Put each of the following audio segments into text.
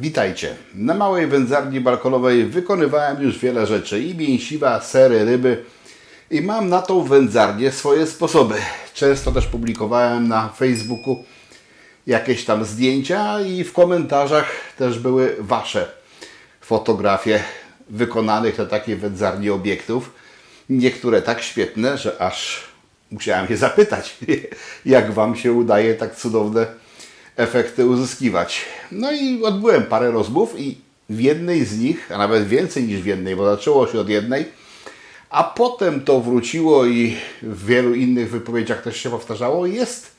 Witajcie. Na małej wędzarni balkonowej wykonywałem już wiele rzeczy i mięsiwa, sery, ryby i mam na tą wędzarnię swoje sposoby. Często też publikowałem na Facebooku jakieś tam zdjęcia i w komentarzach też były Wasze fotografie wykonanych na takiej wędzarni obiektów. Niektóre tak świetne, że aż musiałem się zapytać, jak Wam się udaje tak cudowne efekty uzyskiwać. No i odbyłem parę rozmów i w jednej z nich, a nawet więcej niż w jednej, bo zaczęło się od jednej, a potem to wróciło i w wielu innych wypowiedziach też się powtarzało, jest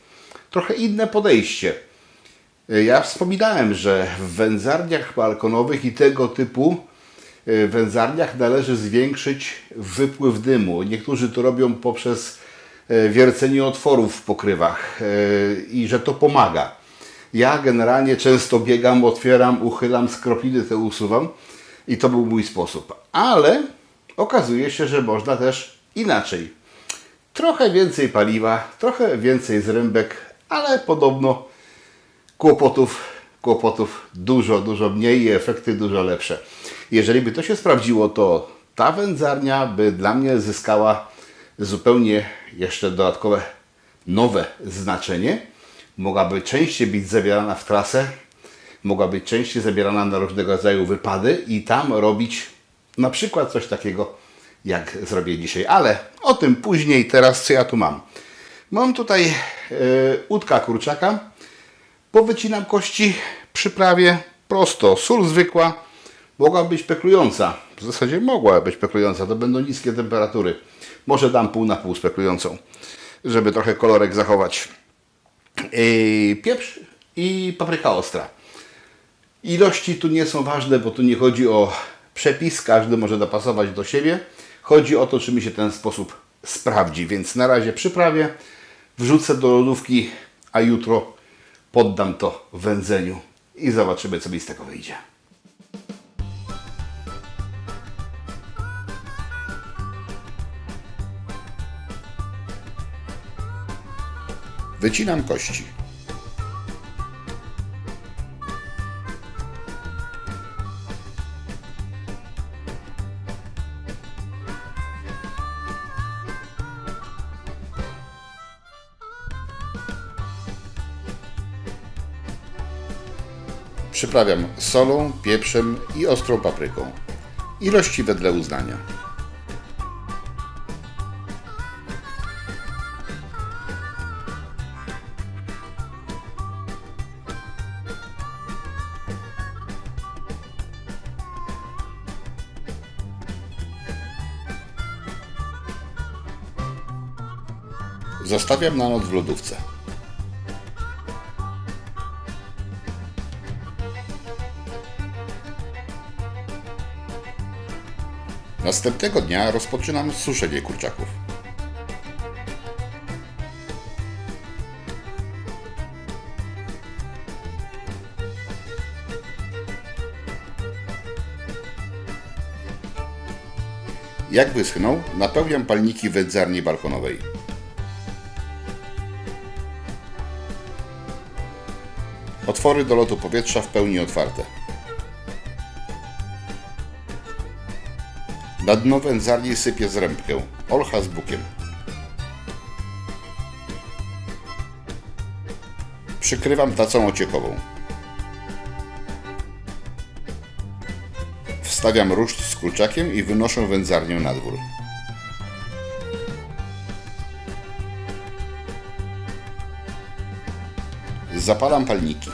trochę inne podejście. Ja wspominałem, że w wędzarniach balkonowych i tego typu wędzarniach należy zwiększyć wypływ dymu. Niektórzy to robią poprzez wiercenie otworów w pokrywach i że to pomaga. Ja generalnie często biegam, otwieram, uchylam, skropliny te usuwam i to był mój sposób. Ale okazuje się, że można też inaczej. Trochę więcej paliwa, trochę więcej zrębek, ale podobno kłopotów dużo mniej i efekty dużo lepsze. Jeżeli by to się sprawdziło, to ta wędzarnia by dla mnie zyskała zupełnie jeszcze dodatkowe, nowe znaczenie. Mogłaby częściej być zabierana w trasę, mogła być częściej zabierana na różnego rodzaju wypady i tam robić na przykład coś takiego, jak zrobię dzisiaj. Ale o tym później. Teraz co ja tu mam? Mam tutaj udka kurczaka. Powycinam kości, przyprawię prosto. Sól zwykła, mogła być peklująca. W zasadzie mogła być peklująca, to będą niskie temperatury. Może dam pół na pół speklującą, żeby trochę kolorek zachować. Pieprz i papryka ostra. Ilości tu nie są ważne, bo tu nie chodzi o przepis, każdy może dopasować do siebie. Chodzi o to, czy mi się ten sposób sprawdzi, więc na razie przyprawię, wrzucę do lodówki, a jutro poddam to wędzeniu i zobaczymy, co mi z tego wyjdzie. Wycinam kości. Przyprawiam solą, pieprzem i ostrą papryką. Ilości wedle uznania. Zostawiam na noc w lodówce. Następnego dnia rozpoczynam suszenie kurczaków. Jak wyschną, napełniam palniki wędzarni balkonowej. Otwory do lotu powietrza w pełni otwarte. Na dno wędzarni sypię zrębkę, olcha z bukiem. Przykrywam tacą ociekową. Wstawiam ruszt z kurczakiem i wynoszę wędzarnię na dwór. Zapalam palniki.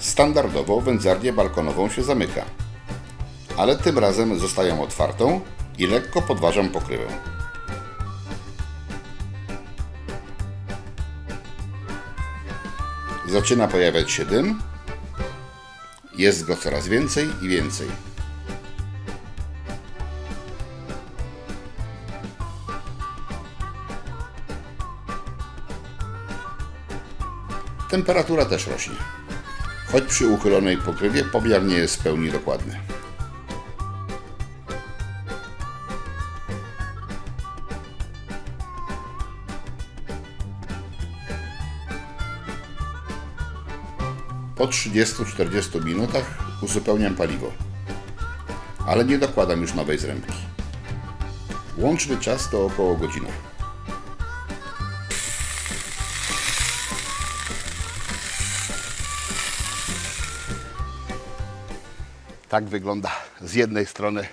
Standardowo wędzarnię balkonową się zamyka, ale tym razem zostawiam otwartą i lekko podważam pokrywę. Zaczyna pojawiać się dym, jest go coraz więcej i więcej. Temperatura też rośnie. Choć przy uchylonej pokrywie pomiar nie jest w pełni dokładny. Po 30-40 minutach uzupełniam paliwo, ale nie dokładam już nowej zrębki. Łączny czas to około godziny. Tak wygląda z jednej strony,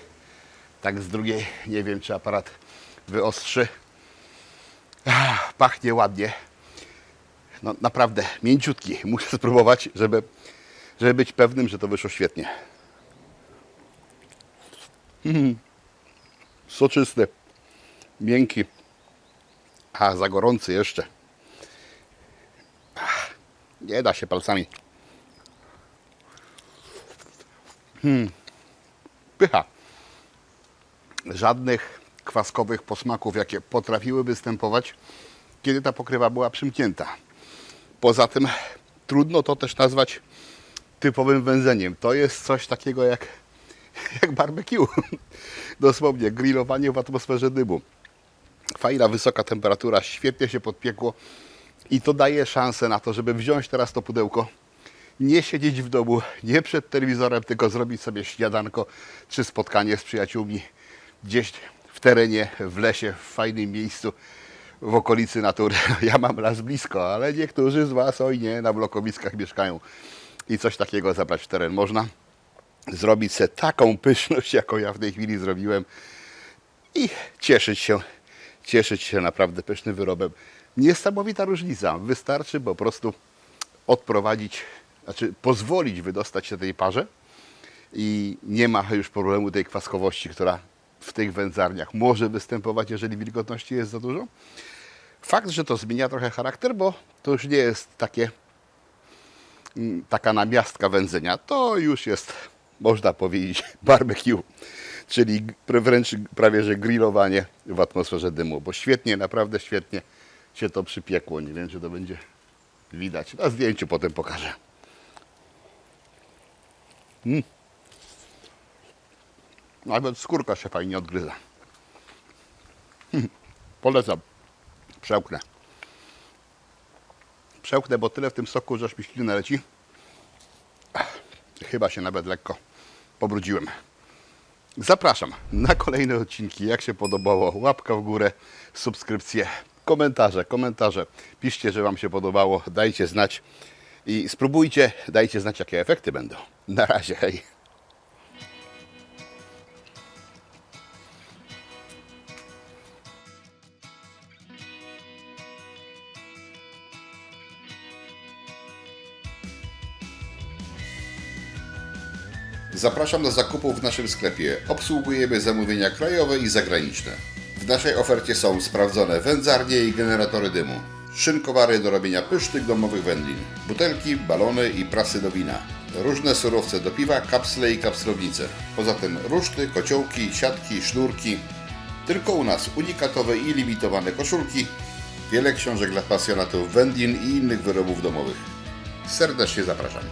tak z drugiej. Nie wiem, czy aparat wyostrzy. Pachnie ładnie. No naprawdę mięciutki. Muszę spróbować, żeby być pewnym, że to wyszło świetnie. Soczysty, miękki, a za gorący jeszcze. Nie da się palcami. Pycha. Żadnych kwaskowych posmaków, jakie potrafiły występować, kiedy ta pokrywa była przymknięta. Poza tym trudno to też nazwać typowym wędzeniem. To jest coś takiego jak barbecue. Dosłownie, grillowanie w atmosferze dymu. Fajna, wysoka temperatura, świetnie się podpiekło i to daje szansę na to, żeby wziąć teraz to pudełko, nie siedzieć w domu, nie przed telewizorem, tylko zrobić sobie śniadanko czy spotkanie z przyjaciółmi gdzieś w terenie, w lesie, w fajnym miejscu, w okolicy natury. Ja mam las blisko, ale niektórzy z Was, oj nie, na blokowiskach mieszkają i coś takiego zabrać w teren można. Zrobić sobie taką pyszność, jaką ja w tej chwili zrobiłem i cieszyć się naprawdę pysznym wyrobem. Niesamowita różnica. Wystarczy po prostu odprowadzić, pozwolić wydostać się tej parze i nie ma już problemu tej kwaskowości, która w tych wędzarniach może występować, jeżeli wilgotności jest za dużo. Fakt, że to zmienia trochę charakter, bo to już nie jest taka namiastka wędzenia. To już jest, można powiedzieć, barbecue, czyli wręcz prawie że grillowanie w atmosferze dymu, bo świetnie, naprawdę świetnie się to przypiekło. Nie wiem, czy to będzie widać. Na zdjęciu potem pokażę. Nawet skórka się fajnie odgryza. Polecam. Przełknę. Przełknę, bo tyle w tym soku, że aż mi ślina leci. Chyba się nawet lekko pobrudziłem. Zapraszam na kolejne odcinki. Jak się podobało, łapka w górę, subskrypcje, komentarze. Piszcie, że Wam się podobało, dajcie znać i spróbujcie, dajcie znać, jakie efekty będą. Na razie, hej. Zapraszam do zakupów w naszym sklepie. Obsługujemy zamówienia krajowe i zagraniczne. W naszej ofercie są sprawdzone wędzarnie i generatory dymu, szynkowary do robienia pysznych domowych wędlin, butelki, balony i prasy do wina, różne surowce do piwa, kapsle i kapslownice. Poza tym ruszty, kociołki, siatki, sznurki. Tylko u nas unikatowe i limitowane koszulki, wiele książek dla pasjonatów wędlin i innych wyrobów domowych. Serdecznie zapraszam.